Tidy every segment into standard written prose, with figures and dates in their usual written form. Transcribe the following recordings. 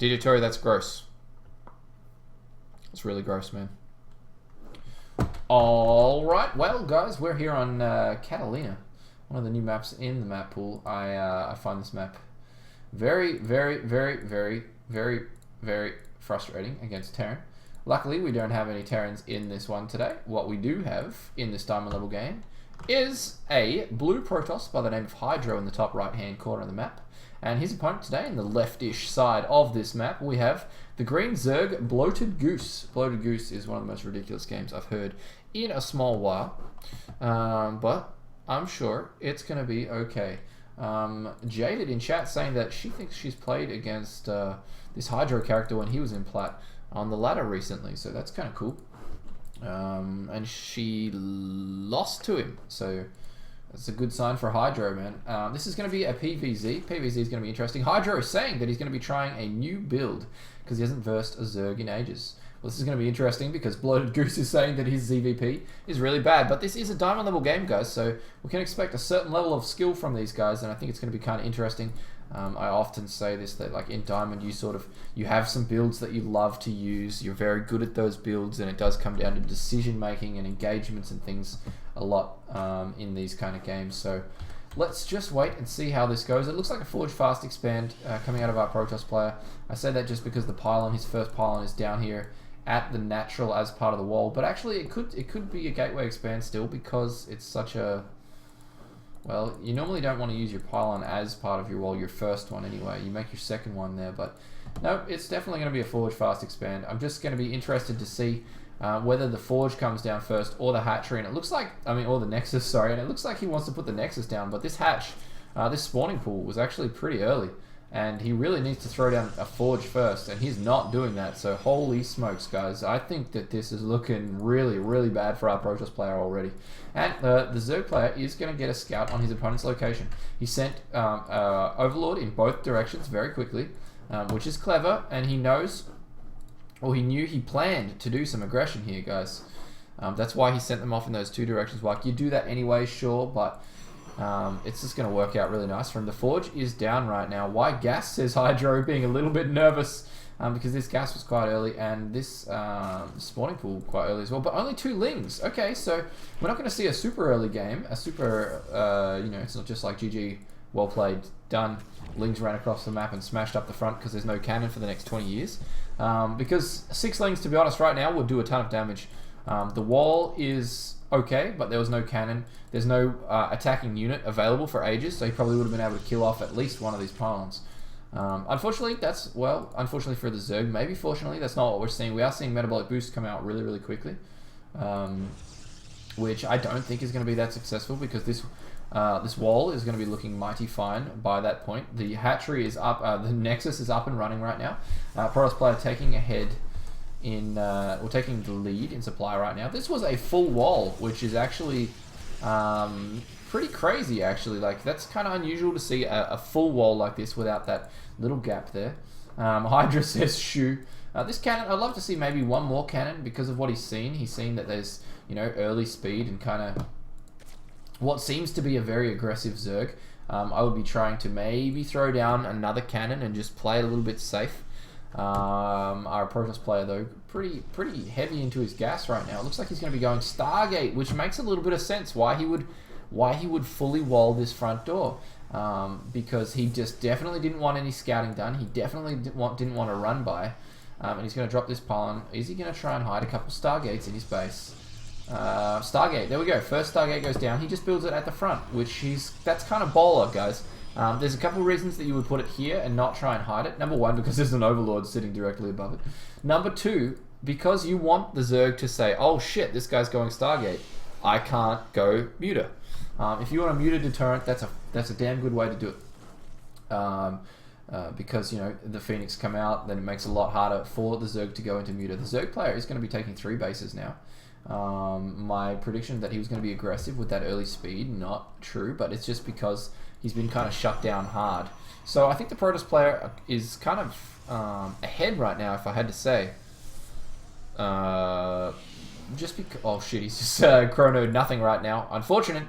Digitory, that's gross. It's really gross, man. Alright, well, guys, we're here on Catalina. One of the new maps in the map pool. I find this map very, very, very, very, very, very frustrating against Terran. Luckily, we don't have any Terrans in this one today. What we do have in this diamond level game is a blue Protoss by the name of Hydro in the top right-hand corner of the map. And his opponent today, in the leftish side of this map, we have the green Zerg BloatedGoose. BloatedGoose is one of the most ridiculous games I've heard in a small while. But I'm sure it's going to be okay. Jaded in chat saying that she thinks she's played against this Hydro character when he was in Plat on the ladder recently, so that's kind of cool. And she lost to him, so that's a good sign for Hydro, man. This is going to be a PVZ. PVZ is going to be interesting. Hydro is saying that he's going to be trying a new build because he hasn't versed a Zerg in ages. Well, this is going to be interesting because BloatedGoose is saying that his ZVP is really bad, but this is a diamond level game, guys, so we can expect a certain level of skill from these guys, and I think it's going to be kind of interesting. I often say this, that like in Diamond you have some builds that you love to use, you're very good at those builds, and it does come down to decision making and engagements and things a lot in these kind of games. So let's just wait and see how this goes. It looks like a Forge Fast Expand coming out of our Protoss player. I say that just because the pylon, his first pylon, is down here at the natural as part of the wall, but actually it could be a Gateway Expand still, because it's such a... Well, you normally don't want to use your pylon as part of your wall, your first one anyway. You make your second one there, but no, it's definitely going to be a Forge Fast Expand. I'm just going to be interested to see whether the Forge comes down first or the Hatchery, and it looks like, or the Nexus, sorry, and it looks like he wants to put the Nexus down, but this hatch, this spawning pool was actually pretty early, and he really needs to throw down a Forge first, and he's not doing that, so holy smokes, guys. I think that this is looking really, really bad for our Protoss player already. And the Zerg player is going to get a scout on his opponent's location. He sent Overlord in both directions very quickly, which is clever, and he knows, or he knew, he planned to do some aggression here, guys. That's why he sent them off in those two directions. Like, you do that anyway, sure, but it's just going to work out really nice for him. The Forge is down right now. Why Gas, says Hydro, being a little bit nervous because this Gas was quite early, and this spawning pool quite early as well, but only 2 Lings. Okay, so we're not going to see a super early game, a super, it's not just like GG, well played, done. Lings ran across the map and smashed up the front because there's no cannon for the next 20 years. Because 6 Lings, to be honest, right now would do a ton of damage. The wall is okay, but there was no cannon. There's no attacking unit available for ages, so he probably would have been able to kill off at least one of these pylons. Unfortunately, unfortunately for the Zerg, maybe fortunately, that's not what we're seeing. We are seeing Metabolic Boost come out really, really quickly, which I don't think is going to be that successful, because this wall is going to be looking mighty fine by that point. The hatchery is up, the Nexus is up and running right now. Protoss player taking ahead in, or taking the lead in supply right now. This was a full wall, which is actually pretty crazy, actually. Like, that's kind of unusual to see a full wall like this without that little gap there. Hydra says shoo. This cannon, I'd love to see maybe one more cannon because of what he's seen. He's seen that there's, early speed and kind of what seems to be a very aggressive Zerg. I would be trying to maybe throw down another cannon and just play a little bit safe. Our Protoss player, though, pretty heavy into his gas right now. It looks like he's going to be going Stargate, which makes a little bit of sense why he would fully wall this front door. Because he just definitely didn't want any scouting done. He definitely didn't want to run by. And he's going to drop this pylon. Is he going to try and hide a couple Stargates in his base? Stargate, there we go. First Stargate goes down. He just builds it at the front, that's kind of baller, guys. There's a couple of reasons that you would put it here and not try and hide it. Number 1, because there's an Overlord sitting directly above it. Number 2, because you want the Zerg to say, oh shit, this guy's going Stargate, I can't go Muta. If you want to mute a deterrent, that's a damn good way to do it. Because the Phoenix come out, then it makes it a lot harder for the Zerg to go into Muta. The Zerg player is going to be taking 3 bases now. My prediction that he was going to be aggressive with that early speed, not true, but it's just because he's been kind of shut down hard. So I think the Protoss player is kind of ahead right now, if I had to say. Just because... Oh shit, he's just chronoed nothing right now. Unfortunate.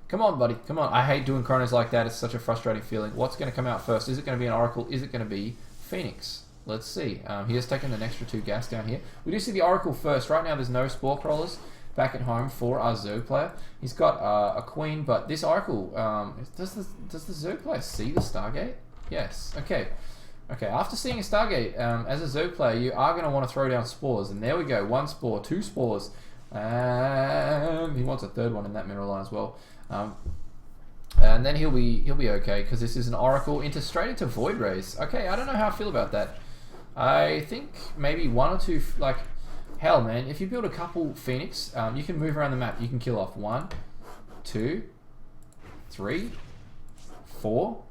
Come on, buddy. Come on. I hate doing chronos like that. It's such a frustrating feeling. What's going to come out first? Is it going to be an Oracle? Is it going to be Phoenix? let's see. He has taken an extra 2 gas down here. We do see the Oracle first. Right now there's no Spore Crawlers back at home for our Zerg player. He's got a Queen, but this Oracle, does the Zerg player see the Stargate? Yes. Okay. Okay, after seeing a Stargate, as a Zerg player, you are going to want to throw down spores. And there we go. 1 spore, 2 spores. And he wants a 3rd one in that mineral line as well. And then he'll be okay, because this is an Oracle straight into Void Rays. Okay, I don't know how I feel about that. I think maybe 1 or 2, like, hell, man, if you build a couple Phoenix, you can move around the map. You can kill off 1, 2, 3, 4,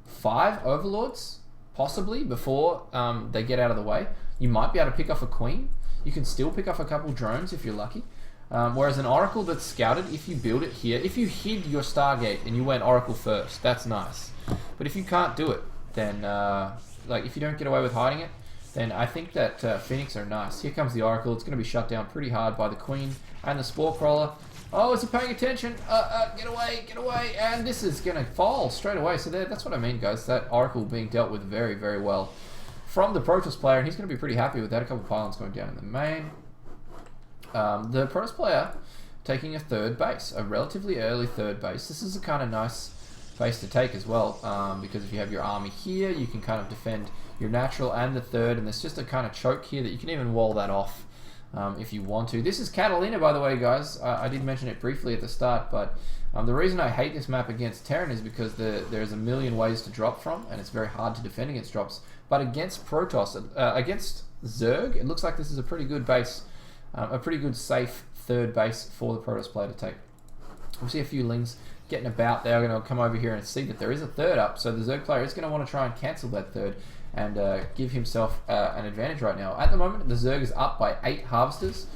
5 Overlords, possibly, before they get out of the way. You might be able to pick off a Queen. You can still pick off a couple drones if you're lucky. Whereas an Oracle that's scouted, if you build it here, if you hid your Stargate and you went Oracle first, that's nice. But if you can't do it, then, like, if you don't get away with hiding it, then I think that Phoenix are nice. Here comes the Oracle. It's going to be shut down pretty hard by the Queen and the Spore Crawler. Oh, is he paying attention? Get away, get away. And this is going to fall straight away. So that's what I mean, guys. That Oracle being dealt with very, very well from the Protoss player. And he's going to be pretty happy with that. A couple of pylons going down in the main. The Protoss player taking a 3rd base, a relatively early 3rd base. This is a kind of nice base to take as well, because if you have your army here, you can kind of defend your natural and the 3rd, and there's just a kind of choke here that you can even wall that off if you want to. This is Catalina, by the way, guys. I did mention it briefly at the start, but the reason I hate this map against Terran is because there's a million ways to drop from, and it's very hard to defend against drops. But against Protoss, against Zerg, it looks like this is a pretty good base. A pretty good safe 3rd base for the Protoss player to take. We'll see a few Lings getting about. They're going to come over here and see that there is a 3rd up, so the Zerg player is going to want to try and cancel that 3rd and give himself an advantage right now. At the moment, the Zerg is up by 8 Harvesters.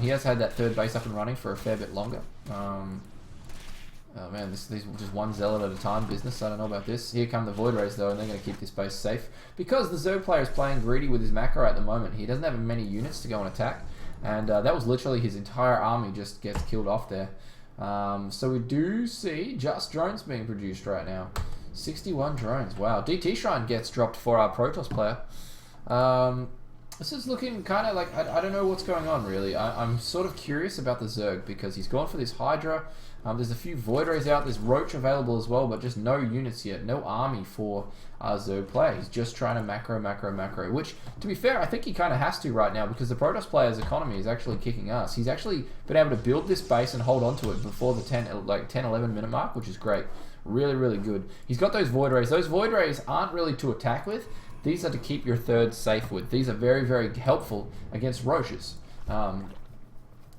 He has had that 3rd base up and running for a fair bit longer. Oh man, these are just 1 Zealot at a time business. I don't know about this. Here come the Void Rays though, and they're going to keep this base safe. Because the Zerg player is playing greedy with his macro at the moment, he doesn't have many units to go and attack. And that was literally his entire army just gets killed off there. So we do see just drones being produced right now. 61 drones. Wow. DT Shrine gets dropped for our Protoss player. This is looking kind of like, I don't know what's going on really. I'm sort of curious about the Zerg because he's gone for this Hydra. There's a few Void Rays out. There's Roach available as well, but just no units yet. No army for our Zerg player. He's just trying to macro, which, to be fair, I think he kind of has to right now because the Protoss player's economy is actually kicking us. He's actually been able to build this base and hold on to it before the 10, 11 minute mark, which is great. Really, really good. He's got those Void Rays. Those Void Rays aren't really to attack with. These are to keep your 3rd safe with. These are very, very helpful against Roaches.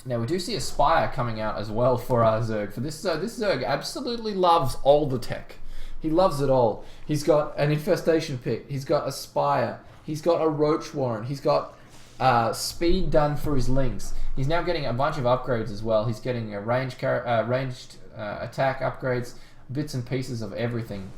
Now we do see a Spire coming out as well for our Zerg. For this Zerg absolutely loves all the tech. He loves it all. He's got an Infestation Pit. He's got a Spire. He's got a Roach Warren. He's got speed done for his Lings. He's now getting a bunch of upgrades as well. He's getting a ranged attack upgrades, bits and pieces of everything.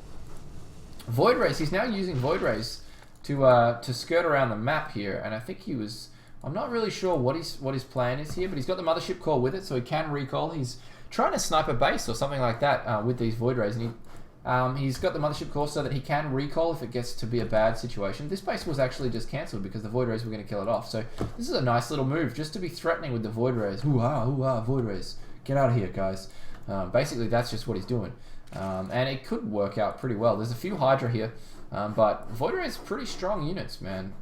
Void Rays. He's now using Void Rays to skirt around the map here, and I think he was. I'm not really sure what his plan is here, but he's got the Mothership Core with it, so he can recall. He's trying to snipe a base or something like that with these Void Rays, and he's got the Mothership Core so that he can recall if it gets to be a bad situation. This base was actually just cancelled because the Void Rays were going to kill it off, so this is a nice little move just to be threatening with the Void Rays. Hoo-ha, Void Rays. Get out of here, guys. Basically, that's just what he's doing. And it could work out pretty well. There's a few Hydra here, but Void Rays are pretty strong units, man.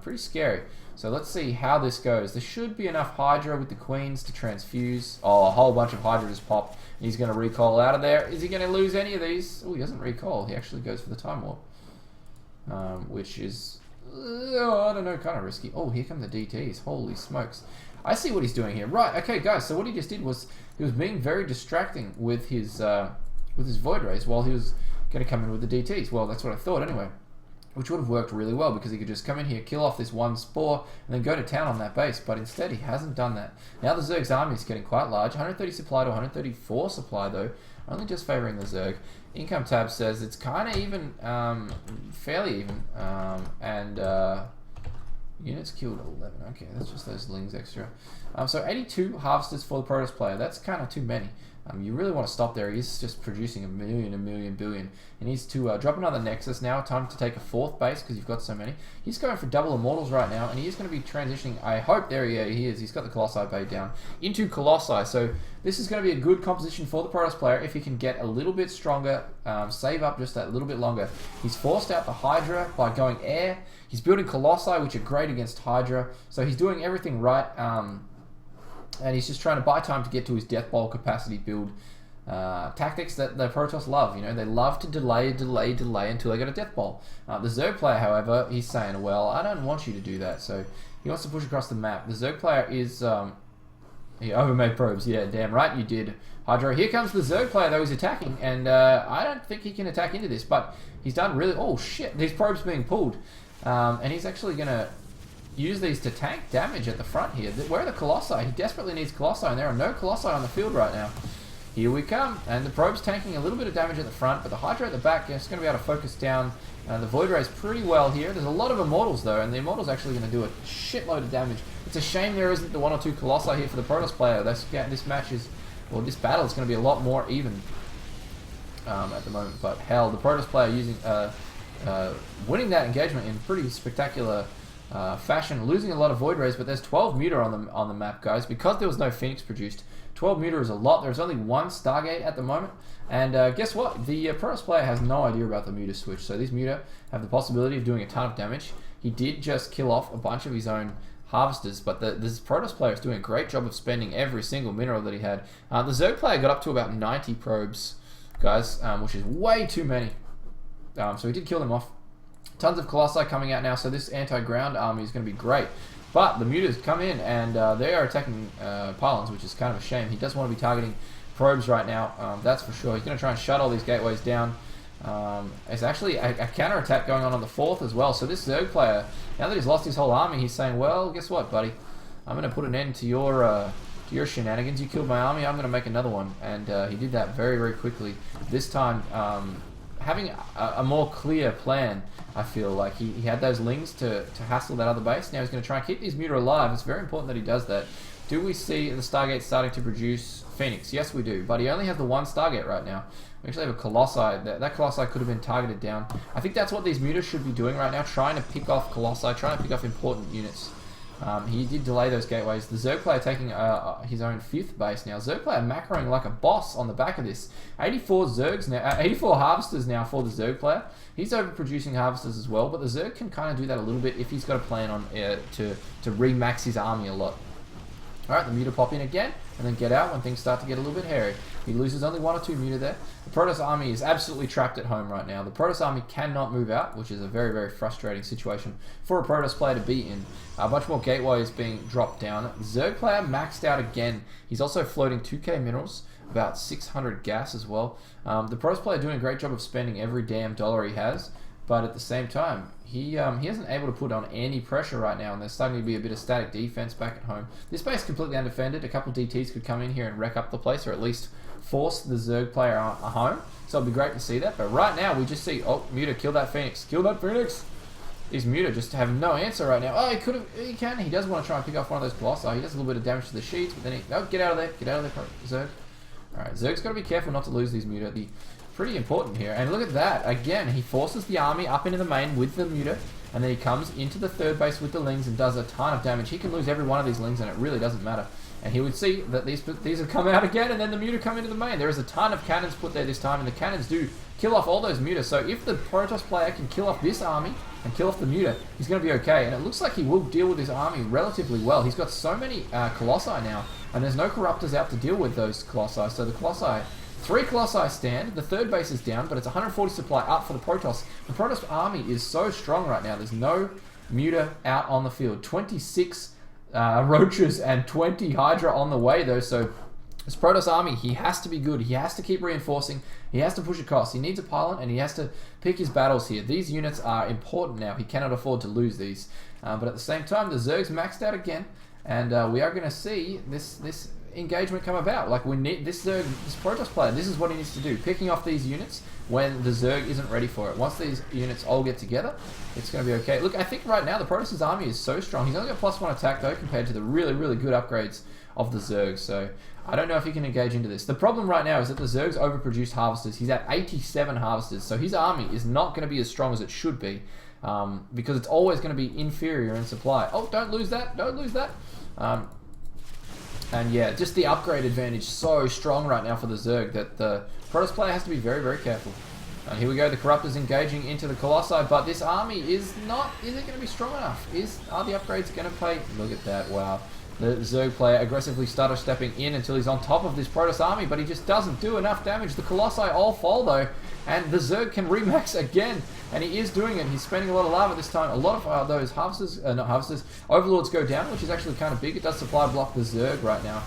Pretty scary. So let's see how this goes. There should be enough Hydra with the Queens to transfuse. Oh, a whole bunch of Hydra just popped. He's going to recall out of there. Is he going to lose any of these? Oh, he doesn't recall. He actually goes for the Time Warp, which is, I don't know, kind of risky. Oh, here come the DTs. Holy smokes. I see what he's doing here. Right, okay, guys. So what he just did was he was being very distracting with his Void Rays while he was going to come in with the DTs. Well, that's what I thought anyway. Which would have worked really well because he could just come in here, kill off this 1 Spore, and then go to town on that base. But instead, he hasn't done that. Now the Zerg's army is getting quite large. 130 supply to 134 supply, though. Only just favouring the Zerg. Income tab says it's kind of even, fairly even. Units killed 11. Okay, that's just those Lings extra. So 82 Harvesters for the Protoss player. That's kind of too many. You really want to stop there. He's just producing a million billion. He needs to drop another Nexus now. Time to take a 4th base because you've got so many. He's going for double Immortals right now, and he is going to be transitioning. I hope he is. He's got the Colossi Bay down into Colossi. So this is going to be a good composition for the Protoss player if he can get a little bit stronger, save up just that little bit longer. He's forced out the Hydra by going air. He's building Colossi, which are great against Hydra. So he's doing everything right. And he's just trying to buy time to get to his Death Bowl capacity build tactics that the Protoss love. You know, they love to delay until they get a Death Bowl. The Zerg player, however, he's saying, well, I don't want you to do that. So he wants to push across the map. The Zerg player is... he overmade probes. Yeah, damn right you did, Hydra. Here comes the Zerg player, though. He's attacking, and I don't think he can attack into this, but he's done really... Oh, shit. These probes being pulled. And he's actually going to use these to tank damage at the front here. Where are the Colossi? He desperately needs Colossi, and there are no Colossi on the field right now. Here we come, and the probe's tanking a little bit of damage at the front, but the Hydra at the back is going to be able to focus down the Void Rays pretty well here. There's a lot of Immortals, though, and the Immortals actually going to do a shitload of damage. It's a shame there isn't the 1 or 2 Colossi here for the Protoss player. This match is... Well, this battle is going to be a lot more even at the moment, but hell, the Protoss player using... winning that engagement in pretty spectacular fashion, losing a lot of Void Rays, but there's 12 Muta on the map, guys, because there was no Phoenix produced. 12 Muta is a lot. There's only 1 Stargate at the moment, and guess what? The Protoss player has no idea about the Muta switch, so these Muta have the possibility of doing a ton of damage. He did just kill off a bunch of his own harvesters, but this Protoss player is doing a great job of spending every single mineral that he had. The Zerg player got up to about 90 probes, guys, which is way too many. So he did kill them off. Tons of Colossi coming out now, so this anti-ground army is going to be great. But the Mutas come in, and they are attacking pylons, which is kind of a shame. He does want to be targeting probes right now, that's for sure. He's going to try and shut all these gateways down. There's actually a counter-attack going on the 4th as well. So this Zerg player, now that he's lost his whole army, he's saying, well, guess what, buddy? I'm going to put an end to your shenanigans. You killed my army, I'm going to make another one. And he did that very, very quickly. This time... having a more clear plan, I feel like. He had those lings to hassle that other base. Now he's going to try and keep these Muta alive. It's very important that he does that. Do we see the Stargate starting to produce Phoenix? Yes, we do. But he only has the 1 Stargate right now. We actually have a Colossi. That Colossi could have been targeted down. I think that's what these Muta should be doing right now, trying to pick off Colossi, trying to pick off important units. He did delay those gateways. The Zerg player taking his own 5th base now. Zerg player macroing like a boss on the back of this. 84 Zergs now, 84 harvesters now for the Zerg player. He's overproducing harvesters as well, but the Zerg can kind of do that a little bit if he's got a plan on to remax his army a lot. Alright, the Muta pop in again, and then get out when things start to get a little bit hairy. He loses only 1 or 2 Muta there. The Protoss army is absolutely trapped at home right now. The Protoss army cannot move out, which is a very, very frustrating situation for a Protoss player to be in. A bunch more gateways being dropped down. The Zerg player maxed out again. He's also floating 2k minerals, about 600 gas as well. The Protoss player doing a great job of spending every damn dollar he has, but at the same time, he isn't able to put on any pressure right now, and there's starting to be a bit of static defense back at home. This base is completely undefended. A couple DTs could come in here and wreck up the place, or at least force the Zerg player home. So it'll be great to see that. But right now, we just see, oh, Muta, kill that Phoenix. Kill that Phoenix! These Muta just have no answer right now. Oh, he can. He does want to try and pick off one of those Colossi. He does a little bit of damage to the sheets, but then get out of there. Get out of there, Zerg. Alright, Zerg's got to be careful not to lose these Muta. Pretty important here. And look at that. Again, he forces the army up into the main with the Muta, and then he comes into the 3rd base with the Lings and does a ton of damage. He can lose every one of these Lings, and it really doesn't matter. And he would see that these have come out again, and then the Muta come into the main. There is a ton of cannons put there this time, and the cannons do kill off all those Muta. So if the Protoss player can kill off this army and kill off the Muta, he's going to be okay. And it looks like he will deal with his army relatively well. He's got so many Colossi now, and there's no Corruptors out to deal with those Colossi. So the Colossi... 3 Colossi stand, the 3rd base is down, but it's 140 supply up for the Protoss. The Protoss army is so strong right now. There's no Muta out on the field. 26 Roaches and 20 Hydra on the way, though, so this Protoss army, he has to be good. He has to keep reinforcing. He has to push across. He needs a pylon, and he has to pick his battles here. These units are important now. He cannot afford to lose these. But at the same time, the Zerg's maxed out again, and we are going to see this engagement come about. Like, we need this Protoss player, this is what he needs to do. Picking off these units when the Zerg isn't ready for it. Once these units all get together, it's going to be okay. Look, I think right now the Protoss' army is so strong. He's only got +1 attack, though, compared to the really, really good upgrades of the Zerg. So I don't know if he can engage into this. The problem right now is that the Zerg's overproduced harvesters. He's at 87 harvesters, so his army is not going to be as strong as it should be, because it's always going to be inferior in supply. Oh, don't lose that. Don't lose that. And yeah, just the upgrade advantage so strong right now for the Zerg that the Protoss player has to be very, very careful. And here we go, the Corruptor's engaging into the Colossi, but this army is it going to be strong enough? Are the upgrades going to pay? Look at that, wow. The Zerg player aggressively stutter stepping in until he's on top of this Protoss army, but he just doesn't do enough damage. The Colossi all fall though, and the Zerg can remax again, and he is doing it. He's spending a lot of lava this time. A lot of those harvesters, not harvesters, overlords go down, which is actually kind of big. It does supply block the Zerg right now,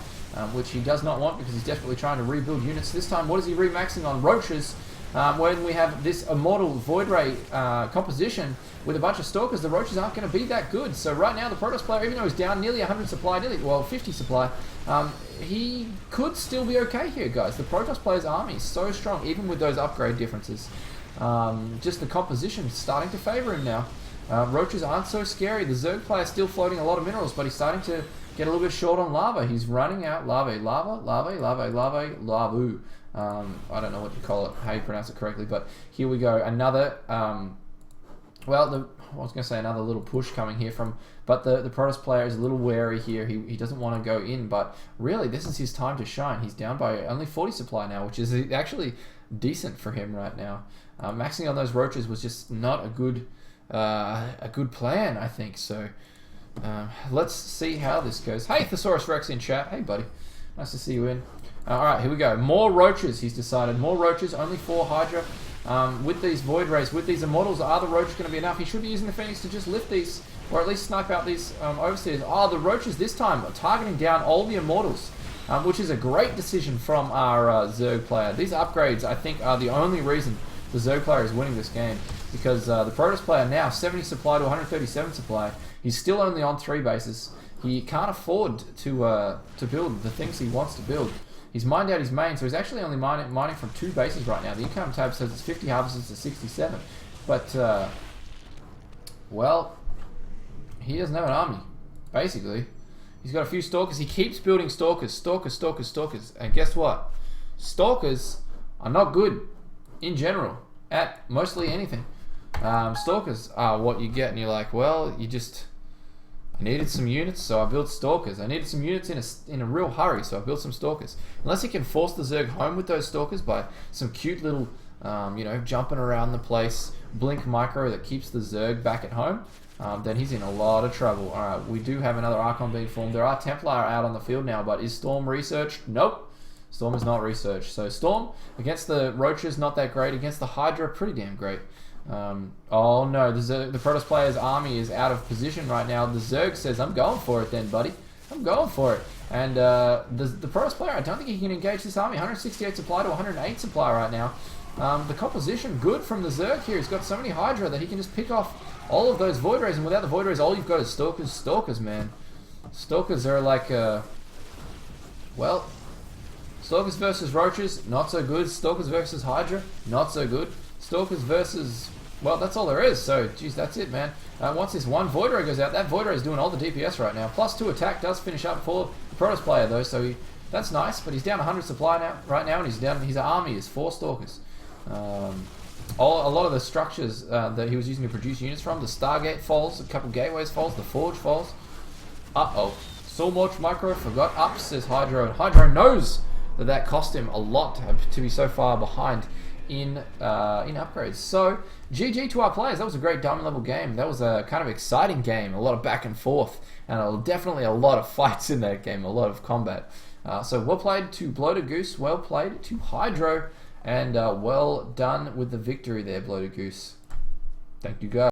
which he does not want because he's desperately trying to rebuild units. This time, what is he remaxing on? Roaches. When we have this Immortal Void Ray composition with a bunch of Stalkers, the Roaches aren't going to be that good. So right now, the Protoss player, even though he's down nearly 100 supply, 50 supply, he could still be okay here, guys. The Protoss player's army is so strong, even with those upgrade differences. Just the composition is starting to favor him now. Roaches aren't so scary. The Zerg player is still floating a lot of minerals, but he's starting to get a little bit short on lava. He's running out lava. I don't know what you call it, how you pronounce it correctly, but here we go. Another, I was going to say another little push coming here but the Protoss player is a little wary here. He doesn't want to go in, but really this is his time to shine. He's down by only 40 supply now, which is actually decent for him right now. Maxing on those Roaches was just not a good plan, I think. So let's see how this goes. Hey, Thesaurus Rex in chat. Hey, buddy. Nice to see you in. Alright, here we go. More Roaches, he's decided. More Roaches, only 4 Hydra. With these Void Rays, with these Immortals, are the Roaches going to be enough? He should be using the Phoenix to just lift these, or at least snipe out these Overseers. The Roaches this time are targeting down all the Immortals, which is a great decision from our Zerg player. These upgrades, I think, are the only reason the Zerg player is winning this game, because the Protoss player now, 70 supply to 137 supply. He's still only on 3 bases. He can't afford to build the things he wants to build. He's mined out his main, so he's actually only mining from 2 bases right now. The income tab says it's 50 harvesters to 67. But, well, he doesn't have an army, basically. He's got a few Stalkers. He keeps building Stalkers. Stalkers. And guess what? Stalkers are not good, in general, at mostly anything. Stalkers are what you get, and you're like, well, I needed some units, so I built Stalkers. I needed some units in a real hurry, so I built some Stalkers. Unless he can force the Zerg home with those Stalkers by some cute little, jumping around the place, blink micro that keeps the Zerg back at home, then he's in a lot of trouble. Alright, we do have another Archon being formed. There are Templar out on the field now, but is Storm researched? Nope. Storm is not researched. So Storm, against the Roaches, not that great. Against the Hydra, pretty damn great. Oh no, the Protoss player's army is out of position right now. The Zerg says, I'm going for it then, buddy. I'm going for it. And the Protoss player, I don't think he can engage this army. 168 supply to 108 supply right now. The composition, good from the Zerg here. He's got so many Hydra that he can just pick off all of those Void Rays, and without the Void Rays, all you've got is Stalkers. Stalkers, man. Stalkers are like, well, Stalkers versus Roaches, not so good. Stalkers versus Hydra, not so good. Stalkers versus, well, that's all there is. So, geez, that's it, man. Once this one Void Ray goes out, that Void Ray is doing all the DPS right now. +2 attack does finish up for the Protoss player, though, so that's nice. But he's down 100 supply right now, and his army is 4 Stalkers. A lot of the structures that he was using to produce units from, the Stargate falls, a couple gateways falls, the Forge falls. So much micro forgot up, says Hydro, and Hydro knows that cost him a lot to be so far behind in upgrades. So GG to our players. That was a great diamond level game. That was a kind of exciting game, a lot of back and forth, and definitely a lot of fights in that game, a lot of combat. So well played to BloatedGoose, well played to Hydro, and well done with the victory there, BloatedGoose. Thank you guys.